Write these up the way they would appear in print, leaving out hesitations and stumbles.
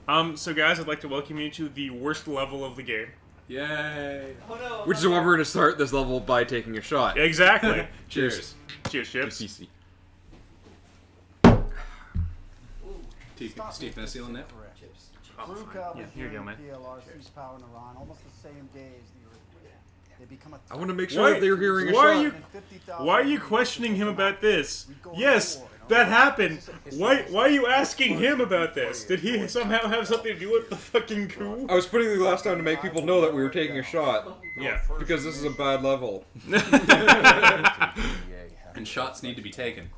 So guys, I'd like to welcome you to the worst level of the game. Yay! Oh no! Which is why we're going to start this level by taking a shot. Exactly. Cheers. Cheers, chips. PC. Steve, can I seal in that? Chips. Oh, Brew fine. Cup Yeah, is here you go, doing man. PLRC's power in Iran almost the same day as the earthquake. They become a I want to make sure Why- that they're hearing a why are shot. you- Why are you questioning him about this? Yes, that happened. Why are you asking him about this? Did he somehow have something to do with the fucking coup? I was putting the glass down to make people know that we were taking a shot. Yeah. Because this is a bad level. And shots need to be taken.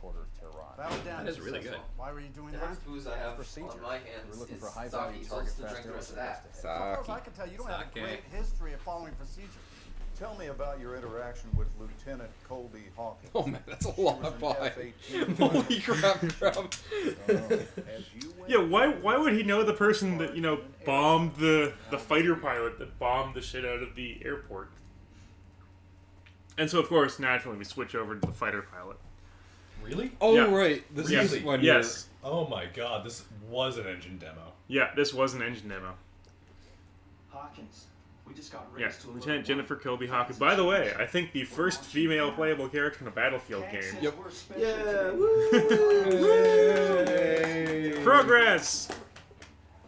That is really good. Why were you doing The that? next booze I have on my hands We're looking is for high sake, value so target let's drink the rest of that. As far as I Sake. can tell, you don't have a Sake. great history of following procedure. Tell me about your interaction with Lieutenant Colby Hawkins. Oh man, that's a lot of She was an pie. F-18 Holy crap. As you went Yeah, why would he know the person that, bombed the fighter pilot that bombed the shit out of the airport? And so, of course, naturally, we switch over to the fighter pilot. Really? Oh Yeah. right, this Yes. is when Yes. Oh my god, this was an engine demo. Yeah, this was an engine demo. Hawkins, we just got Yeah, raised to a Lieutenant level Jennifer one. Colby Hawkins. By the way, I think the first female playable character in a Battlefield game. Yep. Yeah! Yay. Progress!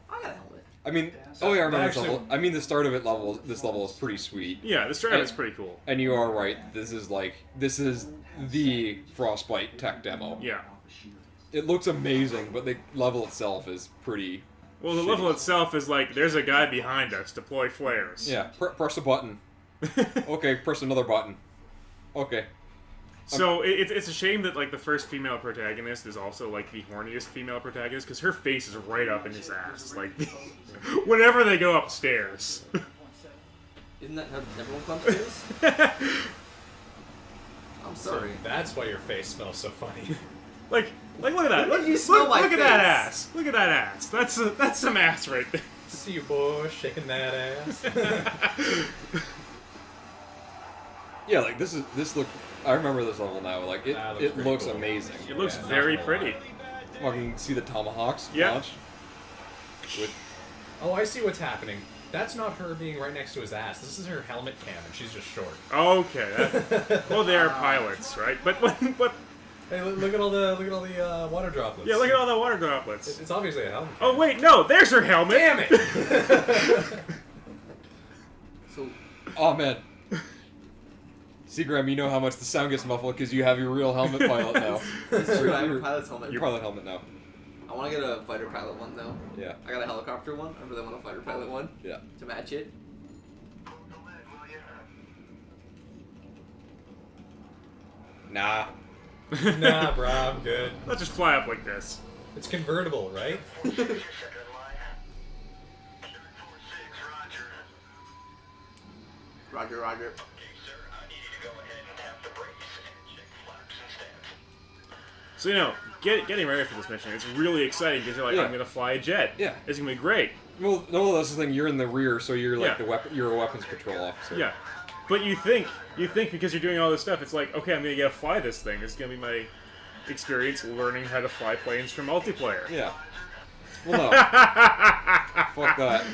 I got a helmet. I mean, oh yeah, I remember this Actually- level. I mean, the start of it level. This level is pretty sweet. Yeah, the start of it's pretty cool. And you are right. This is the Frostbite tech demo. Yeah. It looks amazing, but the level itself is pretty. Well, the shitty. level itself is like, there's a guy behind us. Deploy flares. Yeah, press a button. Okay, press another button. Okay. So it's a shame that like the first female protagonist is also like the horniest female protagonist because her face is right up in his ass. Like whenever they go upstairs. Isn't that how everyone comes to this? I'm sorry. That's why your face smells so funny. like look at that. When Look, did you smell my look at that face? ass. Look at that ass. That's some ass right there. See you, boy, shaking that ass. Yeah, like this look. I remember this level now. Like it That looks it pretty looks cool. amazing. It looks Yeah, very not pretty. Fucking see the tomahawks Yeah. launch. With Oh, I see what's happening. That's not her being right next to his ass. This is her helmet cam, and she's just short. Okay. Well, they are pilots, right? But Hey, look at all the water droplets. yeah, look at all the water droplets. It's obviously a helmet. Oh wait, no, there's her helmet. Damn it! So, oh man. See, Graham, you know how much the sound gets muffled because you have your real helmet pilot now. it's true, I have a pilot's helmet. Your pilot helmet now. I want to get a fighter pilot one, though. Yeah. I got a helicopter one. I really want a fighter pilot one Yeah. to match it. Nah. Nah, bro, I'm good. Let's just fly up like this. It's convertible, right? Roger, roger. So getting ready for this mission, it's really exciting because you're like, Yeah. I'm gonna fly a jet. Yeah. It's gonna be great. Well, no, that's the thing. You're in the rear, so you're like Yeah. you're a weapons control officer. Yeah. But you think because you're doing all this stuff, it's like, okay, I'm gonna get to fly this thing. It's gonna be my experience learning how to fly planes for multiplayer. Yeah. Well, no. Fuck that.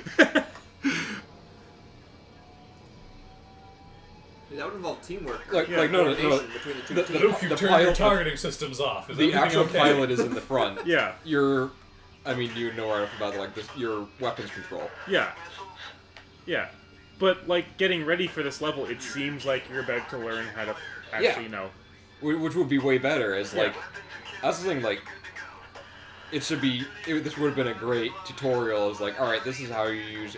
That would involve teamwork. Like, Yeah, like no, coordination between the two teams. Luke, you've turned your targeting systems off. Is The everything actual okay? pilot is in the front. Yeah. You know right off the bat, like this, your weapons control. Yeah. Yeah. But like getting ready for this level, it seems like you're about to learn how to actually Which would be way better. As Yeah. like, that's the thing. Like, this would have been a great tutorial. Is like, all right, this is how you use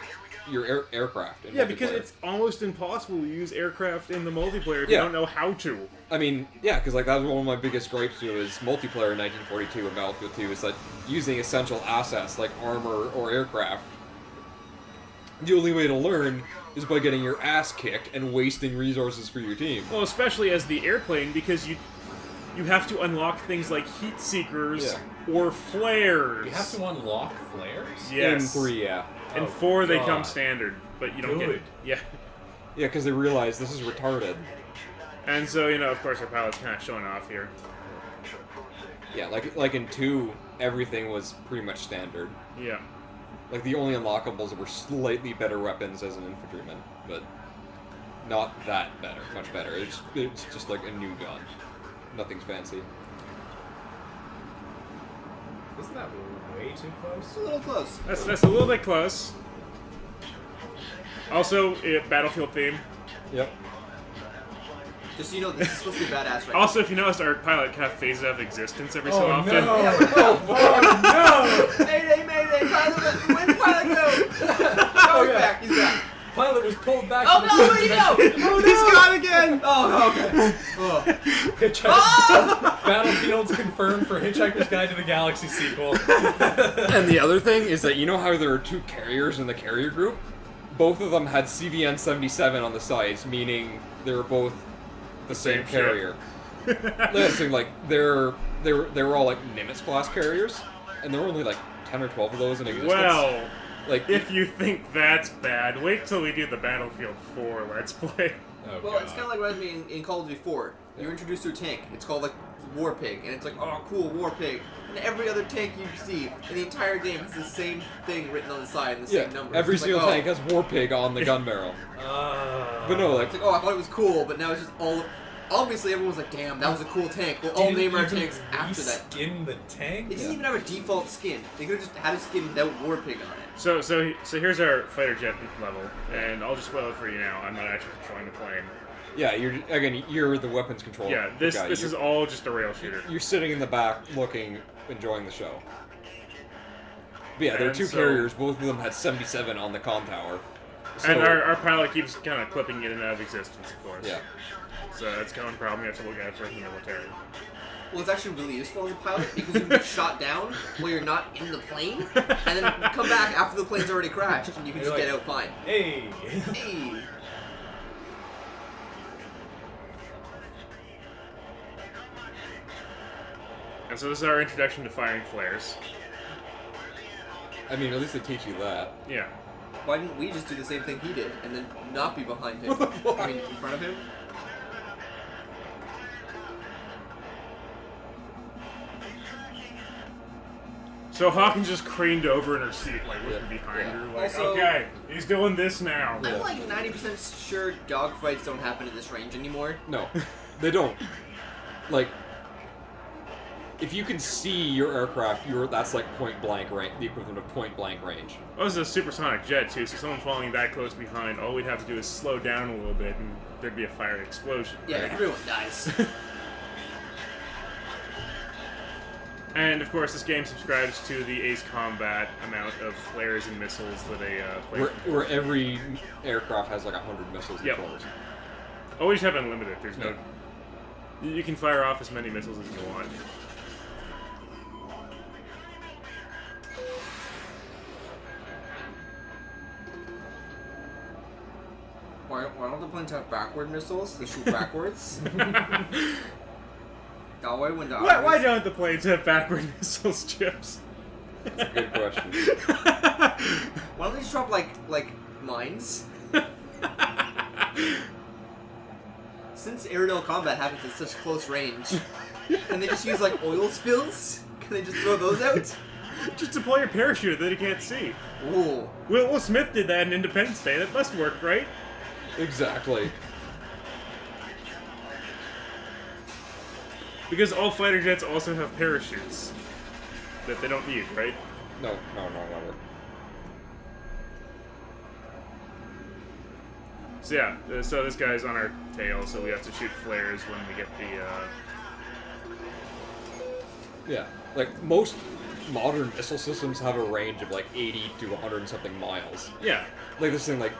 your aircraft. In Yeah, because multiplayer. it's almost impossible to use aircraft in the multiplayer if you Yeah. don't know how to. I mean, yeah, because like that was one of my biggest gripes with multiplayer in 1942 and Battlefield 2 is that using essential assets like armor or aircraft, the only way to learn is by getting your ass kicked and wasting resources for your team. Well, especially as the airplane, because you have to unlock things like heat seekers or flares. You have to unlock flares? Yes. In 3, yeah. In Oh, 4 they God. come standard, but you don't get Good. yeah. Yeah, because they realize this is retarded. And so of course, our pilot's kind of showing off here. Yeah, like in 2, everything was pretty much standard. Yeah. Like, the only unlockables were slightly better weapons as an infantryman, but not that better, much better. It's just like a new gun. Nothing's fancy. Isn't that way too close? It's a little close. That's a little bit close. Also, Battlefield theme. Yep. Just so you know, this is supposed to be badass right Also, if you noticed, our pilot kind of phases out of existence every so Oh often. no! now. Mayday, mayday, pilot, where'd pilot go? Oh, he's back, he's back. Pilot was pulled back. Oh to no, where'd he go? Oh, he's gone again! Oh, okay. Oh. Hitchhiker. Battlefields confirmed for Hitchhiker's Guide to the Galaxy sequel. And the other thing is that you know how there are 2 carriers in the carrier group? Both of them had CVN-77 on the sides, meaning they were both the same ship. carrier. Listen, like they were all like Nimitz class carriers, and there were only like 10 or 12 of those in existence. Well, like if you think that's bad, wait till we do the Battlefield 4 Let's Play. Oh, Well, it's kind of like what I mean in Call of Duty 4. You're introduced to a tank. It's called like War Pig, and it's like, oh, cool, War Pig. And every other tank you see in the entire game has the same thing written on the side and the same numbers. every It's single like, tank has War Pig on the gun barrel. But no, like It's like, oh, I thought it was cool, but now it's just all. Obviously, everyone's like, damn, that was a cool tank. We'll all name our tanks after that. Skin the tank. It didn't even have a default skin. They could have just had a skin without War Pig on it. So here's our fighter jet level, and I'll just spoil it for you now. I'm not actually controlling the plane. yeah, you're the weapons control. Yeah, this guy. is all just a rail shooter. You're sitting in the back, looking, enjoying the show. But yeah, there are And 2 so- carriers. Both of them had 77 on the comm tower. So, And our pilot keeps kind of clipping in and out of existence, of course. yeah. So that's a common problem you have to look at for the military. Well, it's actually really useful as a pilot because you can get shot down while you're not in the plane, and then come back after the plane's already crashed, and you can You're just like, get out fine. Hey. Hey. And so this is our introduction to firing flares. I mean, at least they teach you that. Yeah. Why didn't we just do the same thing he did and then not be behind him? What the fuck? I mean, in front of him? So Hawkins just craned over in her seat, like looking Yeah. behind Yeah. her, like, Also- okay, he's doing this now. I'm like 90% sure dogfights don't happen at this range anymore. No, they don't. Like, if you can see your aircraft, that's like point blank range, the equivalent of point blank range. Oh, this is a supersonic jet too, so someone falling that close behind, all we'd have to do is slow down a little bit and there'd be a fire explosion. Yeah, right? everyone dies. And of course, this game subscribes to the Ace Combat amount of flares and missiles that a player. Where every aircraft has like 100 missiles Yep. and floors. Always have unlimited. There's no. You can fire off as many missiles as you want. Why don't the planes have backward missiles? They shoot backwards. That way when the Why don't the planes have backward missiles, Chips? That's a good question. Why don't they just drop like mines? Since aerial combat happens at such close range, can they just use like oil spills? Can they just throw those out? Just deploy your parachute that he can't see. Ooh. Will Smith did that in Independence Day. That must work, right? Exactly. Because all fighter jets also have parachutes that they don't need, right? No, never. So yeah, so this guy's on our tail, so we have to shoot flares when we get the. Yeah, like most modern missile systems have a range of like 80 to 100 and something miles. Yeah. Like this thing, like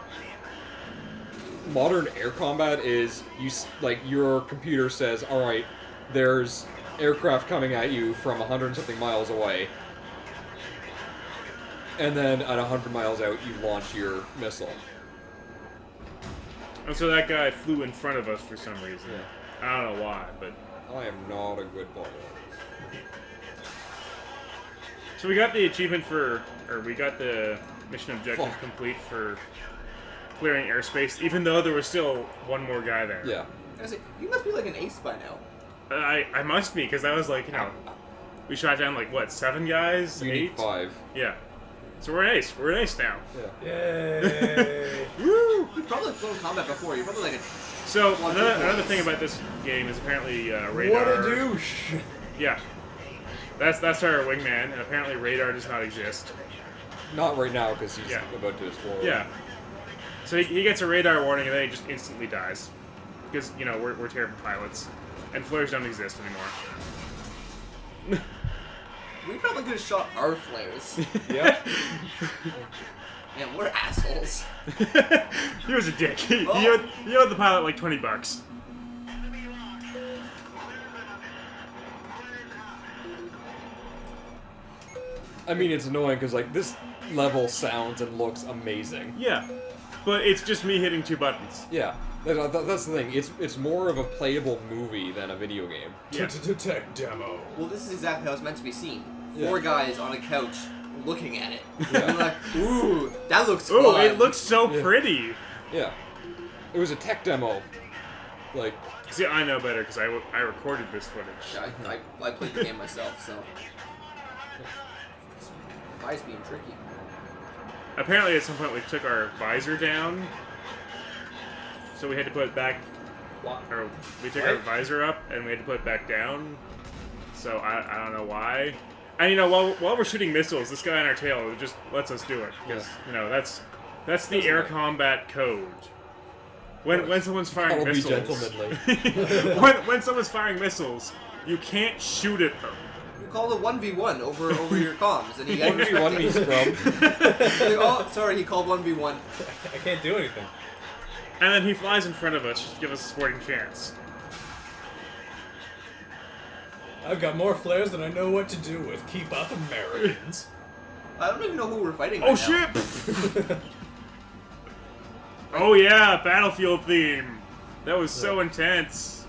modern air combat is like your computer says, all right, there's aircraft coming at you from 100 and something miles away, and then at 100 miles out, you launch your missile. And so that guy flew in front of us for some reason. Yeah. I don't know why, but. I am not a good pilot. So we got the achievement for, or we got the mission objective Fuck. complete for clearing airspace, even though there was still one more guy there. Yeah. I was like, you must be like an ace by now. I must be, because I was like, we shot down like, what, 7 guys? You 8? need 5. Yeah. So we're an ace. We're an ace now. Yeah. Yay! Woo! You've probably flown combat before. You're probably like a. So another thing about this game is apparently radar. What a douche! Yeah, that's our wingman, and apparently radar does not exist. Not right now because he's Yeah. about to explode. Yeah. So he gets a radar warning, and then he just instantly dies because we're terrible pilots, and flares don't exist anymore. We probably could have shot our flares. Yep. Man, we're assholes. He was a dick. He Oh. owed the pilot like $20. I mean, it's annoying because like this level sounds and looks amazing. Yeah, but it's just me hitting 2 buttons. Yeah, that's the thing. It's more of a playable movie than a video game. Yeah. Tech demo. Well, this is exactly how it's meant to be seen. Yeah. 4 guys on a couch looking at it. Yeah. You're like, ooh, that looks Oh, fun. it looks so Yeah. pretty. Yeah, it was a tech demo. Like, See, I know better because I recorded this footage. I played the game myself, so. Guy's being tricky. Apparently, at some point, we took our visor down, so we had to put it back. What? Or we took our visor up and we had to put it back down. So I don't know why. And while we're shooting missiles, this guy on our tail just lets us do it because that's the air combat code. When someone's firing that'll be missiles, gentlemanly. when someone's firing missiles, you can't shoot at them. You call it 1v1 over your comms, and he got 1v1 me scrub. like, oh, sorry, he called 1v1. I can't do anything. And then he flies in front of us just to give us a sporting chance. I've got more flares than I know what to do with. Keep up, Americans. I don't even know who we're fighting Oh right now. shit! Oh yeah, Battlefield theme. That was so intense.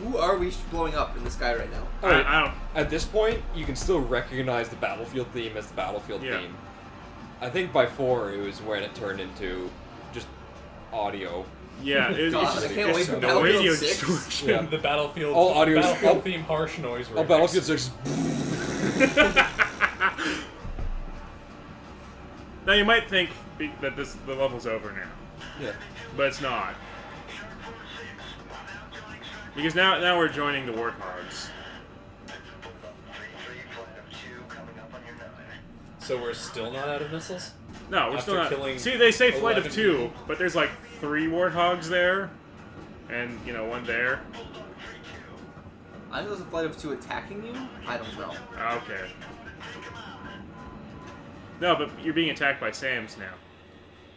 Who are we blowing up in the sky right now? I don't. At this point, you can still recognize the Battlefield theme as the Battlefield Yeah. theme. I think by 4 it was when it turned into just audio. Yeah, God, it's I can't wait for no Battlefield radio 6. distortion. Yeah. The Battlefield. All audio- Battlefield all- theme harsh noise. Oh, remix. Battlefield 6. Now you might think that the level's over now, Yeah. but it's not. Because now we're joining the Warthogs. So we're still not out of missiles? No, we're After still not. killing See, they say flight of 11 2, people. but there's like 3 Warthogs there, and one there. I know there's a flight of 2 attacking you. I don't know. Okay. No, but you're being attacked by SAMs now.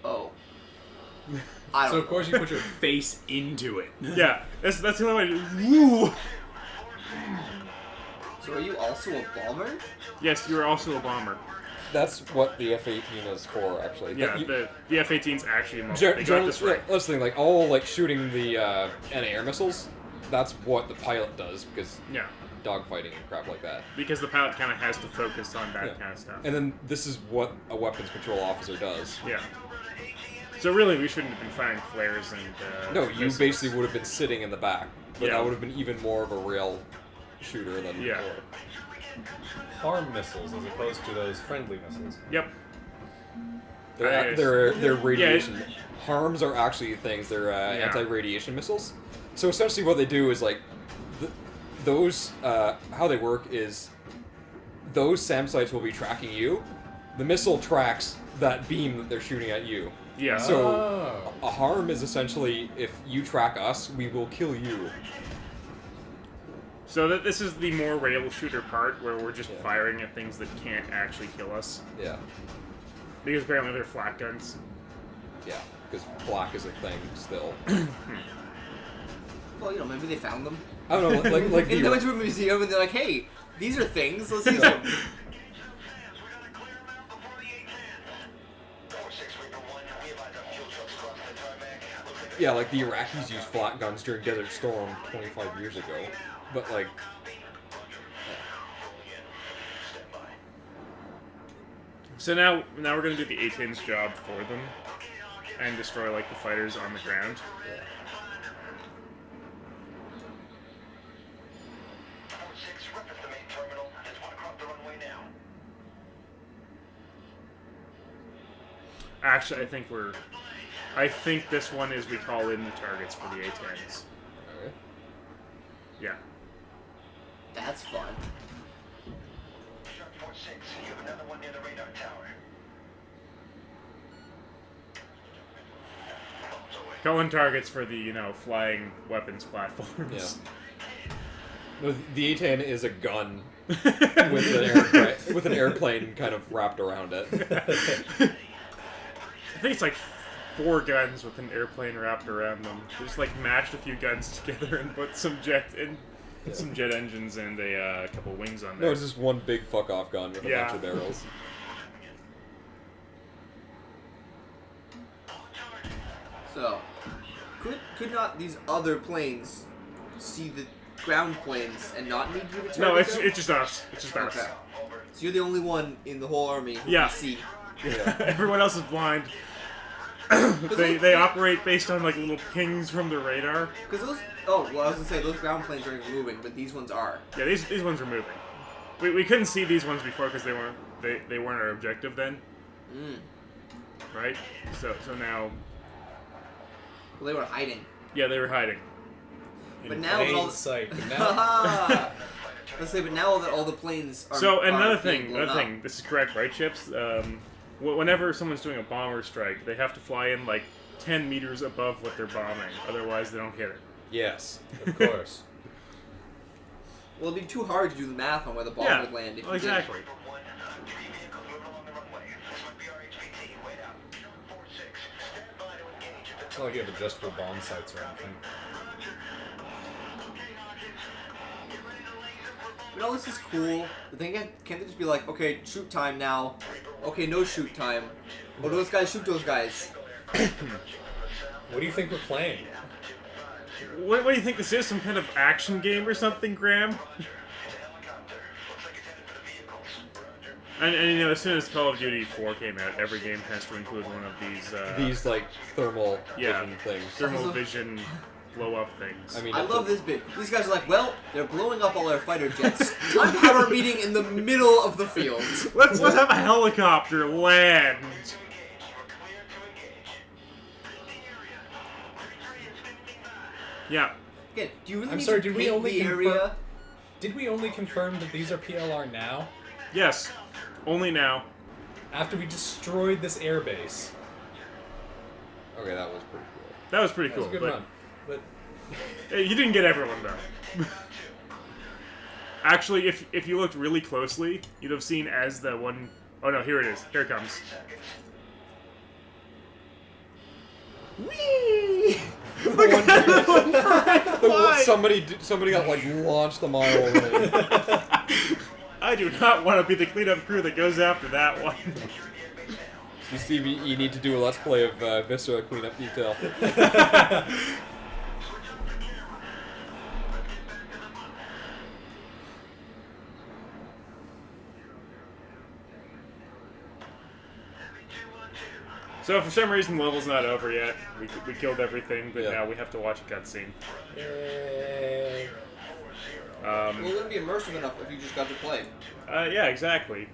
Oh. I So don't of course you put your face into it. Yeah, that's the only way. Woo! So are you also a bomber? Yes, you are also a bomber. That's what the F-18 is for, actually. Yeah, You- the F-18's actually a Gen- They got generally- this right. That's the thing, like, all, like, shooting the anti-air missiles, that's what the pilot does, because Yeah, dogfighting and crap like that. because the pilot kind of has to focus on that Yeah. kind of stuff. And then this is what a weapons control officer does. Yeah. So really, we shouldn't have been firing flares and. No, you missiles. basically would have been sitting in the back, but Yeah. that would have been even more of a rail shooter than Yeah. before. Harm missiles as opposed to those friendly missiles. Yep. They're radiation. Harms are actually things. They're anti-radiation missiles. So essentially, what they do is like those. How they work is those SAM sites will be tracking you. The missile tracks that beam that they're shooting at you. Yeah. So Oh. a harm is essentially if you track us, we will kill you. So that this is the more rail shooter part where we're just Yeah. firing at things that can't actually kill us Yeah, because apparently they're flat guns. yeah. Because flak is a thing still. Well, maybe they found them. I don't know, like Maybe they went the to a museum and they're like, hey, these are things, let's use them. yeah, like the Iraqis used flak guns during Desert Storm 25 years ago, but like. So now we're gonna do the A-10's job for them and destroy like the fighters on the ground. Actually, I think this one is we call in the targets for the A-10s. Okay. Yeah. That's fun. Shark 4-6, you have another one near the radar tower. Call in targets for the, flying weapons platforms. Yeah. No, the A-10 is a gun with an airplane kind of wrapped around it. I think it's like 4 guns with an airplane wrapped around them. They just like mashed a few guns together and put some jet engines and a couple wings on there. No, it's just one big fuck off gun with a bunch of barrels. So, could not these other planes see the ground planes and not need you to target No, it's them? just us. It's just us. Okay. So you're the only one in the whole army who Yeah. can see. Yeah. Everyone else is blind. they operate based on like little pings from the radar. Because those, oh, well, I was gonna say those ground planes aren't even moving, but these ones are. Yeah, these ones are moving. We couldn't see these ones before because they weren't our objective then, Mm. right? So now, Well, they were hiding. yeah, they were hiding. But now that all Plain the sight. But now, Haha! Let's say, but now that all the planes are. So and are another being thing, blown up. this is correct, right, Chips? Whenever someone's doing a bomber strike, they have to fly in like 10 meters above what they're bombing, otherwise they don't hit it. Yes. of course. Well, it'd be too hard to do the math on where the bomb Yeah, would land if well, you did. exactly. 1, 3 vehicles moving along the runway. This might be our HVT. Wait out. Shark 4-6, stand by to engage at the It's not like you have adjustable bomb sights or anything. You know, this is cool. The thing is, can't they just be like, okay, shoot time now. Okay, no shoot time. Oh, those guys shoot those guys. What do you think we're playing? What do you think this is? Some kind of action game or something, Graham? And as soon as Call of Duty 4 came out, every game has to include one of These like thermal Yeah. vision things. thermal vision blow up things. I mean, I love this bit. These guys are like, well, they're blowing up all our fighter jets. Time to have our meeting in the middle of the field. let's have a helicopter land. Yeah. Again, do you really I'm need sorry, to did we paint only the confirm- area? Did we only confirm that these are PLR now? Yes. Only now. After we destroyed this airbase? okay, that was pretty cool. That was pretty That cool. was a good but run. But You didn't get everyone though. Actually, if you looked really closely, you'd have seen as the one oh no, here it is. Here it comes. Whee! Somebody got like launched a mile away. I do not want to be the cleanup crew that goes after that one. You Steve, you need to do a let's play of Viscera cleanup detail. So for some reason, the level's not over yet. We killed everything, but Yeah. now we have to watch a cutscene. Well, it wouldn't be immersive enough if you just got to play. Yeah, exactly.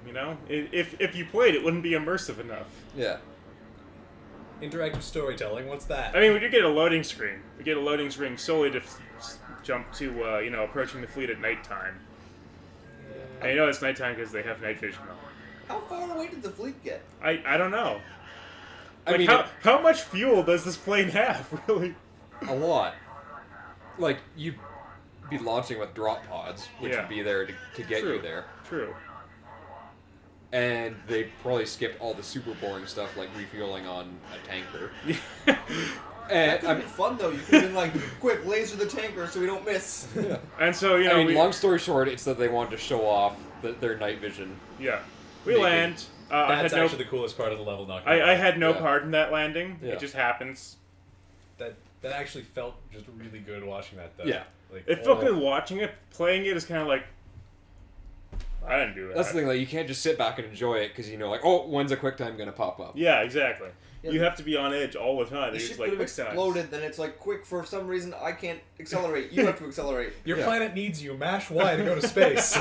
If you played, it wouldn't be immersive enough. Yeah. interactive storytelling, what's that? I mean, we do get a loading screen. We get a loading screen solely to jump to, approaching the fleet at nighttime. And you know it's nighttime because they have night vision on. How far away did the fleet get? I don't know. I Like, mean, how much fuel does this plane have, really? a lot. Like, you'd be launching with drop pods, which Yeah. would be there to get True. you there. True. And they probably skipped all the super boring stuff like refueling on a tanker. That And could have been fun though. You could have been like, quick, laser the tanker so we don't miss. yeah. And so, I mean, we, long story short, it's that they wanted to show off their night vision. yeah. We Maybe. land. I That's had actually the coolest part of the level, not gonna I lie. had no Yeah. part in that landing. Yeah. It just happens. That actually felt just really good watching that, though. Yeah. Like, It felt good watching it. Playing it is kind of like, I didn't do that. That's the thing, like, you can't just sit back and enjoy it because you know, like, oh, when's a quick time gonna pop up? Yeah, exactly. Yeah, You have to be on edge all the time. The It's ship like could have quick times. exploded, then it's like, quick, for some reason I can't accelerate. You have to accelerate. Your Yeah. planet needs you. Mash Y to go to space.